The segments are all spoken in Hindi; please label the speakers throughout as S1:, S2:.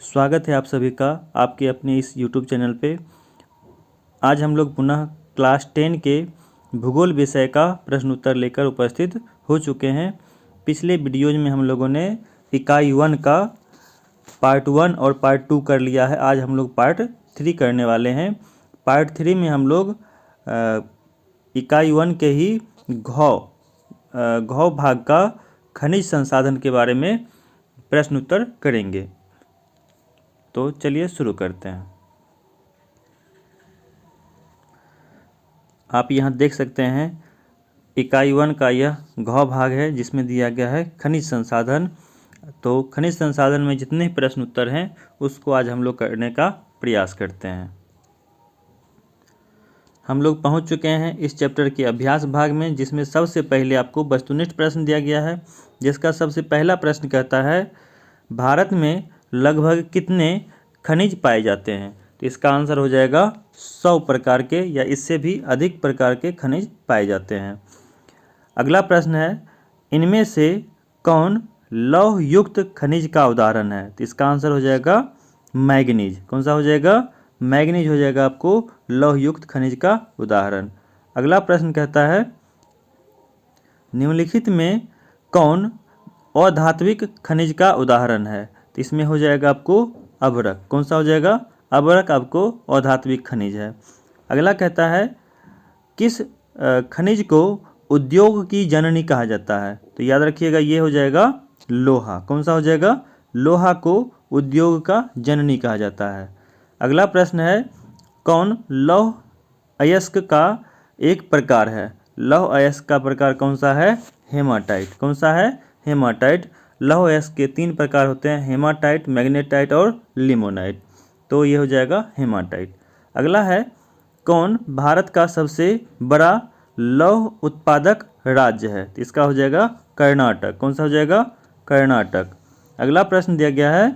S1: स्वागत है आप सभी का आपके अपने इस YouTube चैनल पे। आज हम लोग पुनः क्लास 10 के भूगोल विषय का प्रश्न उत्तर लेकर उपस्थित हो चुके हैं। पिछले वीडियोज में हम लोगों ने इकाई 1 का पार्ट 1 और पार्ट 2 कर लिया है। आज हम लोग पार्ट 3 करने वाले हैं। पार्ट 3 में हम लोग इकाई 1 के ही घ भाग का खनिज संसाधन के बारे में प्रश्न उत्तर करेंगे। तो चलिए शुरू करते हैं। आप यहाँ देख सकते हैं इकाई 1 का यह घ भाग है जिसमें दिया गया है खनिज संसाधन। तो खनिज संसाधन में जितने प्रश्न उत्तर हैं उसको आज हम लोग करने का प्रयास करते हैं। हम लोग पहुँच चुके हैं इस चैप्टर के अभ्यास भाग में, जिसमें सबसे पहले आपको वस्तुनिष्ठ प्रश्न दिया गया है, जिसका सबसे पहला प्रश्न कहता है भारत में लगभग कितने खनिज पाए जाते हैं। तो इसका आंसर हो जाएगा 100 प्रकार के या इससे भी अधिक प्रकार के खनिज पाए जाते हैं। अगला प्रश्न है इनमें से कौन लौह युक्त खनिज का उदाहरण है। तो इसका आंसर हो जाएगा मैग्नीज। कौन सा हो जाएगा? मैग्नीज हो जाएगा आपको लौह युक्त खनिज का उदाहरण। अगला प्रश्न कहता है निम्नलिखित में कौन अधात्विक खनिज का उदाहरण है। तो इसमें हो जाएगा आपको अभ्रक। कौन सा हो जाएगा? अभ्रक आपको अधात्विक खनिज है। अगला कहता है किस खनिज को उद्योग की जननी कहा जाता है। तो याद रखिएगा ये हो जाएगा लोहा। कौन सा हो जाएगा? लोहा को उद्योग का जननी कहा जाता है। अगला प्रश्न है कौन लौह अयस्क का एक प्रकार है। लौह अयस्क का प्रकार कौन सा है? हेमाटाइट। कौन सा है? हेमाटाइट। लौह अयस्क के 3 प्रकार होते हैं, हेमाटाइट, मैग्नेटाइट और लिमोनाइट। तो ये हो जाएगा हेमाटाइट। अगला है कौन भारत का सबसे बड़ा लौह उत्पादक राज्य है। तो इसका हो जाएगा कर्नाटक। कौन सा हो जाएगा? कर्नाटक। अगला प्रश्न दिया गया है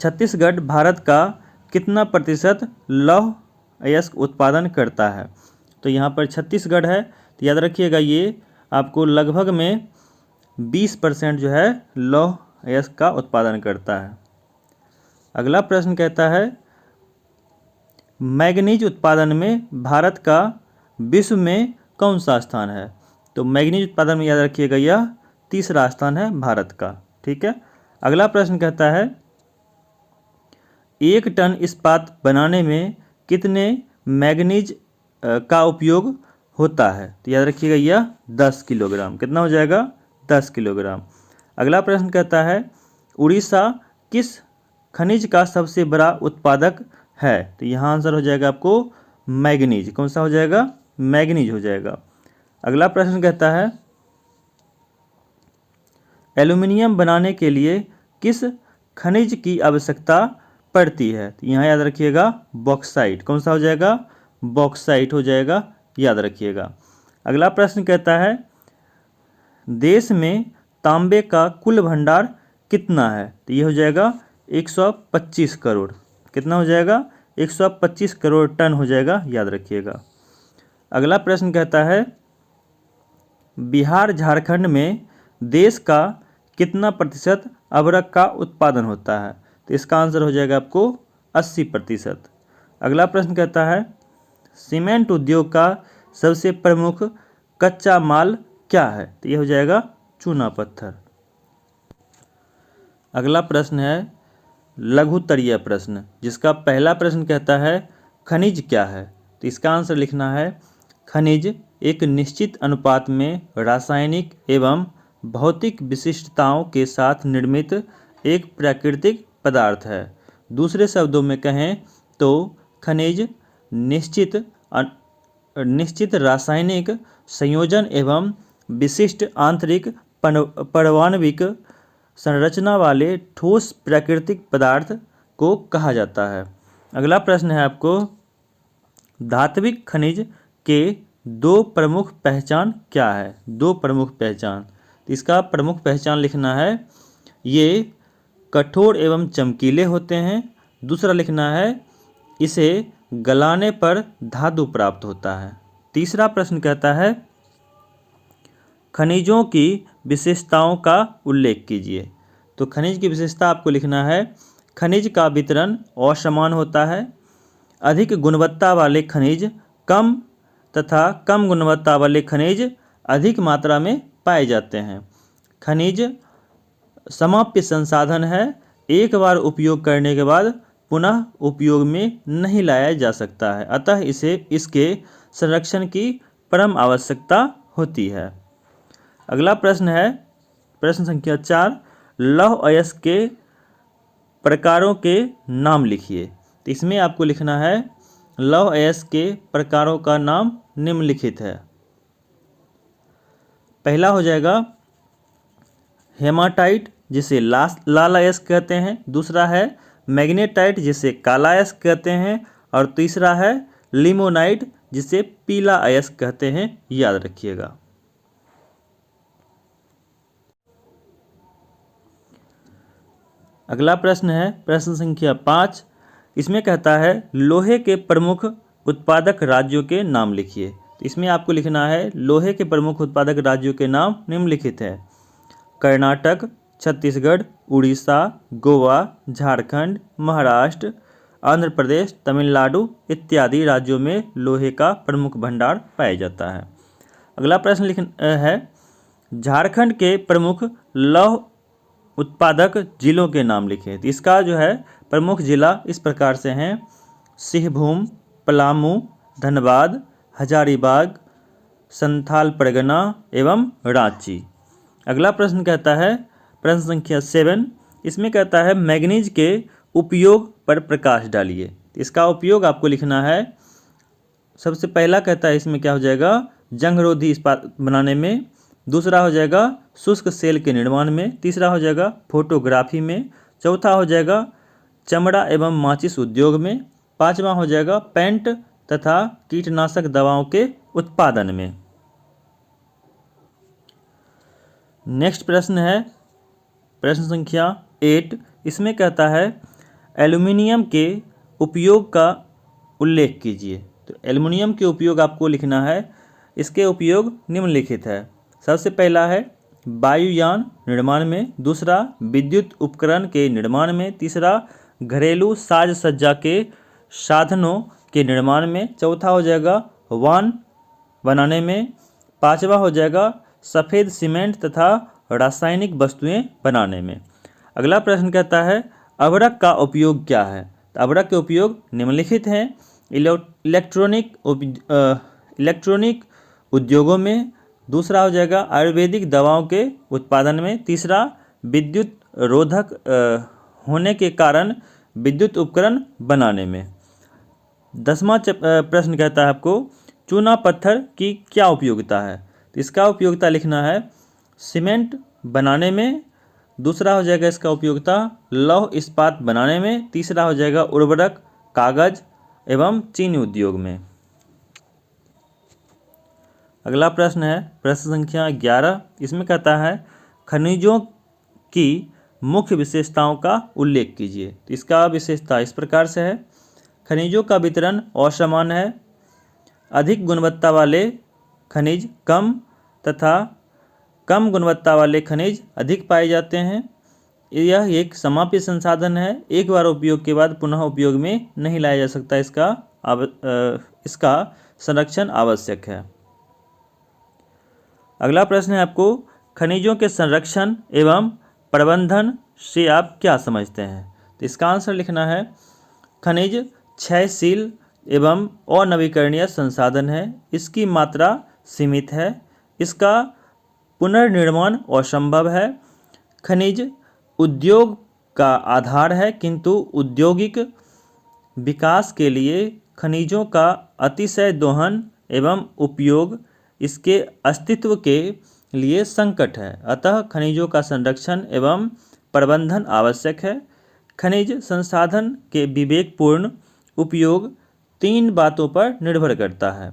S1: छत्तीसगढ़ भारत का कितना प्रतिशत लौह अयस्क उत्पादन करता है। तो यहाँ पर छत्तीसगढ़ है, तो याद रखिएगा ये आपको लगभग में 20% जो है लौह अयस्क का उत्पादन करता है। अगला प्रश्न कहता है मैग्नीज उत्पादन में भारत का विश्व में कौन सा स्थान है। तो मैग्नीज उत्पादन में याद रखिएगा यह 3रा स्थान है भारत का। ठीक है। अगला प्रश्न कहता है 1 टन इस्पात बनाने में कितने मैग्नीज का उपयोग होता है। तो याद रखिएगा यह 10 किलोग्राम। कितना हो जाएगा? 10 किलोग्राम। अगला प्रश्न कहता है उड़ीसा किस खनिज का सबसे बड़ा उत्पादक है। तो यहाँ आंसर हो जाएगा आपको मैग्नीज। कौन सा हो जाएगा? मैग्नीज हो जाएगा। अगला प्रश्न कहता है एल्यूमिनियम बनाने के लिए किस खनिज की आवश्यकता पड़ती है। तो यहाँ याद रखिएगा बॉक्साइट। कौन सा हो जाएगा? बॉक्साइट हो जाएगा, याद रखिएगा। अगला प्रश्न कहता है देश में तांबे का कुल भंडार कितना है। तो ये हो जाएगा 125 करोड़। कितना हो जाएगा? 125 करोड़ टन हो जाएगा, याद रखिएगा। अगला प्रश्न कहता है बिहार झारखंड में देश का कितना प्रतिशत अभ्रक का उत्पादन होता है। तो इसका आंसर हो जाएगा आपको 80%। अगला प्रश्न कहता है सीमेंट उद्योग का सबसे प्रमुख कच्चा माल क्या है। तो ये हो जाएगा चूना पत्थर। अगला प्रश्न है लघुत्तरीय प्रश्न, जिसका पहला प्रश्न कहता है खनिज क्या है। तो इसका आंसर लिखना है खनिज एक निश्चित अनुपात में रासायनिक एवं भौतिक विशिष्टताओं के साथ निर्मित एक प्राकृतिक पदार्थ है। दूसरे शब्दों में कहें तो खनिज निश्चित रासायनिक संयोजन एवं विशिष्ट आंतरिक परमाणविक संरचना वाले ठोस प्राकृतिक पदार्थ को कहा जाता है। अगला प्रश्न है आपको धात्विक खनिज के 2 प्रमुख पहचान क्या है। 2 प्रमुख पहचान। इसका प्रमुख पहचान लिखना है ये कठोर एवं चमकीले होते हैं। दूसरा लिखना है इसे गलाने पर धातु प्राप्त होता है। तीसरा प्रश्न कहता है खनिजों की विशेषताओं का उल्लेख कीजिए। तो खनिज की विशेषता आपको लिखना है, खनिज का वितरण असमान होता है, अधिक गुणवत्ता वाले खनिज कम तथा कम गुणवत्ता वाले खनिज अधिक मात्रा में पाए जाते हैं। खनिज समाप्य संसाधन है, एक बार उपयोग करने के बाद पुनः उपयोग में नहीं लाया जा सकता है, अतः इसके संरक्षण की परम आवश्यकता होती है। अगला प्रश्न है प्रश्न संख्या 4, लौह अयस्क के प्रकारों के नाम लिखिए। तो इसमें आपको लिखना है, लौह अयस्क के प्रकारों का नाम निम्नलिखित है। पहला हो जाएगा हेमाटाइट, जिसे लाल अयस्क कहते हैं। दूसरा है मैग्नेटाइट, जिसे काला अयस्क कहते हैं। और तीसरा है लिमोनाइट, जिसे पीला अयस्क कहते हैं, याद रखिएगा। अगला प्रश्न है प्रश्न संख्या 5। इसमें कहता है लोहे के प्रमुख उत्पादक राज्यों के नाम लिखिए। तो इसमें आपको लिखना है, लोहे के प्रमुख उत्पादक राज्यों के नाम निम्नलिखित है। कर्नाटक, छत्तीसगढ़, उड़ीसा, गोवा, झारखंड, महाराष्ट्र, आंध्र प्रदेश, तमिलनाडु इत्यादि राज्यों में लोहे का प्रमुख भंडार पाया जाता है। अगला प्रश्न है झारखंड के प्रमुख लौह उत्पादक जिलों के नाम लिखें। तो इसका जो है प्रमुख जिला इस प्रकार से हैं, सिंहभूम, पलामू, धनबाद, हजारीबाग, संथाल परगना एवं रांची। अगला प्रश्न कहता है प्रश्न संख्या 7। इसमें कहता है मैग्नीज के उपयोग पर प्रकाश डालिए। इसका उपयोग आपको लिखना है, सबसे पहला कहता है इसमें क्या हो जाएगा, जंगरोधी इस्पात बनाने में। दूसरा हो जाएगा शुष्क सेल के निर्माण में। तीसरा हो जाएगा फोटोग्राफी में। चौथा हो जाएगा चमड़ा एवं माचिस उद्योग में। पांचवा हो जाएगा पेंट तथा कीटनाशक दवाओं के उत्पादन में। नेक्स्ट प्रश्न है प्रश्न संख्या 8। इसमें कहता है एल्युमिनियम के उपयोग का उल्लेख कीजिए। तो एल्युमिनियम के उपयोग आपको लिखना है, इसके उपयोग निम्नलिखित है। सबसे पहला है वायुयान निर्माण में। दूसरा विद्युत उपकरण के निर्माण में। तीसरा घरेलू साज सज्जा के साधनों के निर्माण में। चौथा हो जाएगा वाहन बनाने में। पांचवा हो जाएगा सफ़ेद सीमेंट तथा रासायनिक वस्तुएं बनाने में। अगला प्रश्न कहता है अभ्रक का उपयोग क्या है। तो अभ्रक के उपयोग निम्नलिखित हैं, इलेक्ट्रॉनिक उद्योगों में। दूसरा हो जाएगा आयुर्वेदिक दवाओं के उत्पादन में। तीसरा विद्युत रोधक होने के कारण विद्युत उपकरण बनाने में। 10वां प्रश्न कहता है आपको चूना पत्थर की क्या उपयोगिता है। तो इसका उपयोगिता लिखना है सीमेंट बनाने में। दूसरा हो जाएगा इसका उपयोगिता लौह इस्पात बनाने में। तीसरा हो जाएगा उर्वरक, कागज एवं चीनी उद्योग में। अगला प्रश्न है प्रश्न संख्या 11। इसमें कहता है खनिजों की मुख्य विशेषताओं का उल्लेख कीजिए। तो इसका विशेषता इस प्रकार से है, खनिजों का वितरण असमान है, अधिक गुणवत्ता वाले खनिज कम तथा कम गुणवत्ता वाले खनिज अधिक पाए जाते हैं। यह एक समाप्य संसाधन है, एक बार उपयोग के बाद पुनः उपयोग में नहीं लाया जा सकता, इसका संरक्षण आवश्यक है। अगला प्रश्न है आपको खनिजों के संरक्षण एवं प्रबंधन से आप क्या समझते हैं। तो इसका आंसर लिखना है खनिज क्षयशील एवं अनवीकरणीय संसाधन है, इसकी मात्रा सीमित है, इसका पुनर्निर्माण असंभव है। खनिज उद्योग का आधार है, किंतु औद्योगिक विकास के लिए खनिजों का अतिशय दोहन एवं उपयोग इसके अस्तित्व के लिए संकट है, अतः खनिजों का संरक्षण एवं प्रबंधन आवश्यक है। खनिज संसाधन के विवेकपूर्ण उपयोग 3 बातों पर निर्भर करता है,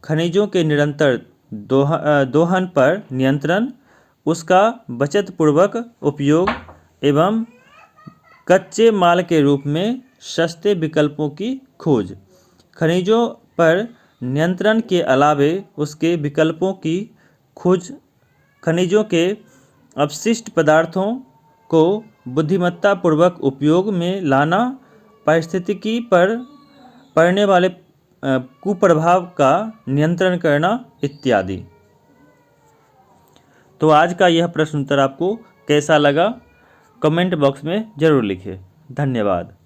S1: खनिजों के निरंतर दोहन पर नियंत्रण, उसका बचतपूर्वक उपयोग एवं कच्चे माल के रूप में सस्ते विकल्पों की खोज। खनिजों पर नियंत्रण के अलावे उसके विकल्पों की खोज खनिजों के अपशिष्ट पदार्थों को बुद्धिमत्तापूर्वक उपयोग में लाना, पारिस्थितिकी पर पड़ने वाले कुप्रभाव का नियंत्रण करना इत्यादि। तो आज का यह प्रश्न उत्तर आपको कैसा लगा, कमेंट बॉक्स में ज़रूर लिखें। धन्यवाद।